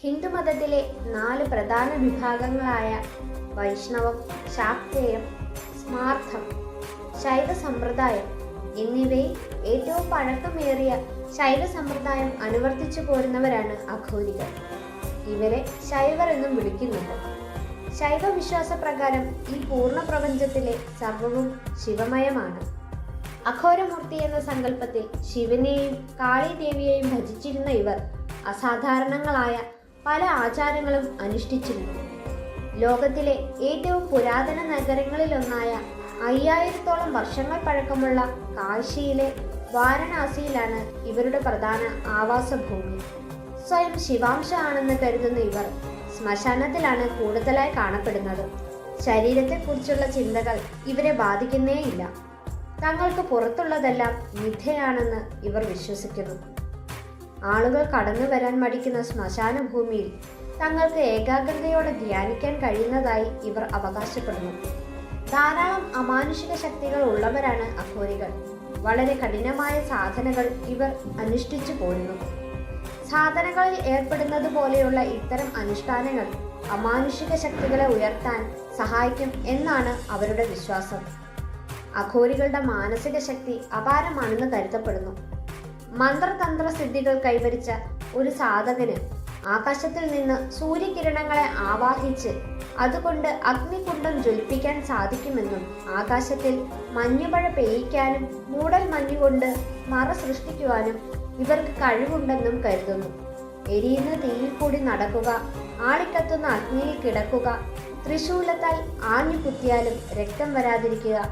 ഹിന്ദുമതത്തിലെ 4 പ്രധാന വിഭാഗങ്ങളായ വൈഷ്ണവം, ശാക്തേയം, സ്മാർത്ഥം, ശൈവ സമ്പ്രദായം എന്നിവയിൽ ഏറ്റവും പഴക്കമേറിയ ശൈവ സമ്പ്രദായം അനുവർത്തിച്ചു പോരുന്നവരാണ് അഘോരികൾ. ഇവരെ ശൈവർ എന്നും വിളിക്കുന്നുണ്ട്. ശൈവ വിശ്വാസപ്രകാരം ഈ പൂർണ്ണ പ്രപഞ്ചത്തിലെ സർവവും ശിവമയമാണ്. അഘോരമൂർത്തി എന്ന സങ്കല്പത്തിൽ ശിവനെയും കാളിദേവിയെയും ഭജിച്ചിരുന്ന ഇവർ അസാധാരണങ്ങളായ പല ആചാരങ്ങളും അനുഷ്ഠിച്ചിരുന്നു. ലോകത്തിലെ ഏറ്റവും പുരാതന നഗരങ്ങളിലൊന്നായ 5000-ഓളം വർഷങ്ങൾ പഴക്കമുള്ള കാശിയിലെ വാരണാസിയിലാണ് ഇവരുടെ പ്രധാന ആവാസഭൂമി. സ്വയം ശിവാംശ ആണെന്ന് കരുതുന്ന ഇവർ ശ്മശാനത്തിലാണ് കൂടുതലായി കാണപ്പെടുന്നത്. ശരീരത്തെക്കുറിച്ചുള്ള ചിന്തകൾ ഇവരെ ബാധിക്കുന്നേയില്ല. തങ്ങൾക്ക് പുറത്തുള്ളതെല്ലാം മിഥ്യയാണെന്ന് ഇവർ വിശ്വസിക്കുന്നു. ആളുകൾ കടന്നു വരാൻ മടിക്കുന്ന ശ്മശാന ഭൂമിയിൽ തങ്ങൾക്ക് ഏകാഗ്രതയോടെ ധ്യാനിക്കാൻ കഴിയുന്നതായി ഇവർ അവകാശപ്പെടുന്നു. ധാരാളം അമാനുഷിക ശക്തികൾ ഉള്ളവരാണ് അഘോരികൾ. വളരെ കഠിനമായ സാധനകൾ ഇവർ അനുഷ്ഠിച്ചു പോരുന്നു. സാധനകളിൽ ഏർപ്പെടുന്നത് പോലെയുള്ള ഇത്തരം അനുഷ്ഠാനങ്ങൾ അമാനുഷിക ശക്തികളെ ഉയർത്താൻ സഹായിക്കും എന്നാണ് അവരുടെ വിശ്വാസം. അഘോരികളുടെ മാനസിക ശക്തി അപാരമാണെന്ന് കരുതപ്പെടുന്നു. മന്ത്രതന്ത്ര സിദ്ധികൾ കൈവരിച്ച ഒരു സാധകന് ആകാശത്തിൽ നിന്ന് സൂര്യകിരണങ്ങളെ ആവാഹിച്ച് അതുകൊണ്ട് അഗ്നികുണ്ഡം ജ്വലിപ്പിക്കാൻ സാധിക്കുമെന്നും ആകാശത്തിൽ മഞ്ഞുമഴ പെയ്യിക്കാനും മൂടൽ മഞ്ഞുകൊണ്ട് മറ സൃഷ്ടിക്കുവാനും ഇവർക്ക് കഴിവുണ്ടെന്നും കരുതുന്നു. എരിയുന്ന തീയിൽ കൂടി നടക്കുക, ആളിക്കത്തുന്ന അഗ്നിയിൽ കിടക്കുക, ത്രിശൂലത്താൽ ആഞ്ഞു കുത്തിയാലും രക്തം വരാതിരിക്കുക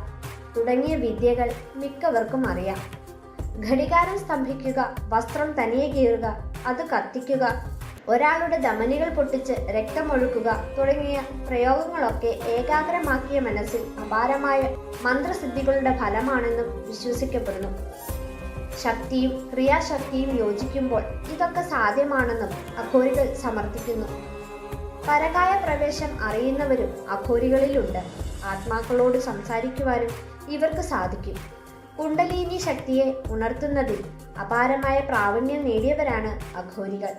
തുടങ്ങിയ വിദ്യകൾ മിക്കവർക്കും അറിയാം. ഘടികാരം സ്തംഭിക്കുക, വസ്ത്രം തനിയെ കീറുക, അത് കത്തിക്കുക, ഒരാളുടെ ധമനികൾ പൊട്ടിച്ച് രക്തമൊഴുക്കുക തുടങ്ങിയ പ്രയോഗങ്ങളൊക്കെ ഏകാഗ്രമാക്കിയ മനസ്സിൽ അപാരമായ മന്ത്രസിദ്ധികളുടെ ഫലമാണെന്നും വിശ്വസിക്കപ്പെടുന്നു. ശക്തിയും ക്രിയാശക്തിയും യോജിക്കുമ്പോൾ ഇതൊക്കെ സാധ്യമാണെന്നും അഘോരികൾ സമർത്ഥിക്കുന്നു. പരകായ പ്രവേശം അറിയുന്നവരും അഘോരികളിലുണ്ട്. ആത്മാക്കളോട് സംസാരിക്കുവാനും ഇവർക്ക് സാധിക്കും. കുണ്ടലിനി ശക്തിയെ ഉണർത്തുന്നതിൽ അപാരമായ പ്രാവീണ്യം നേടിയവരാണ് അഘോരികൾ.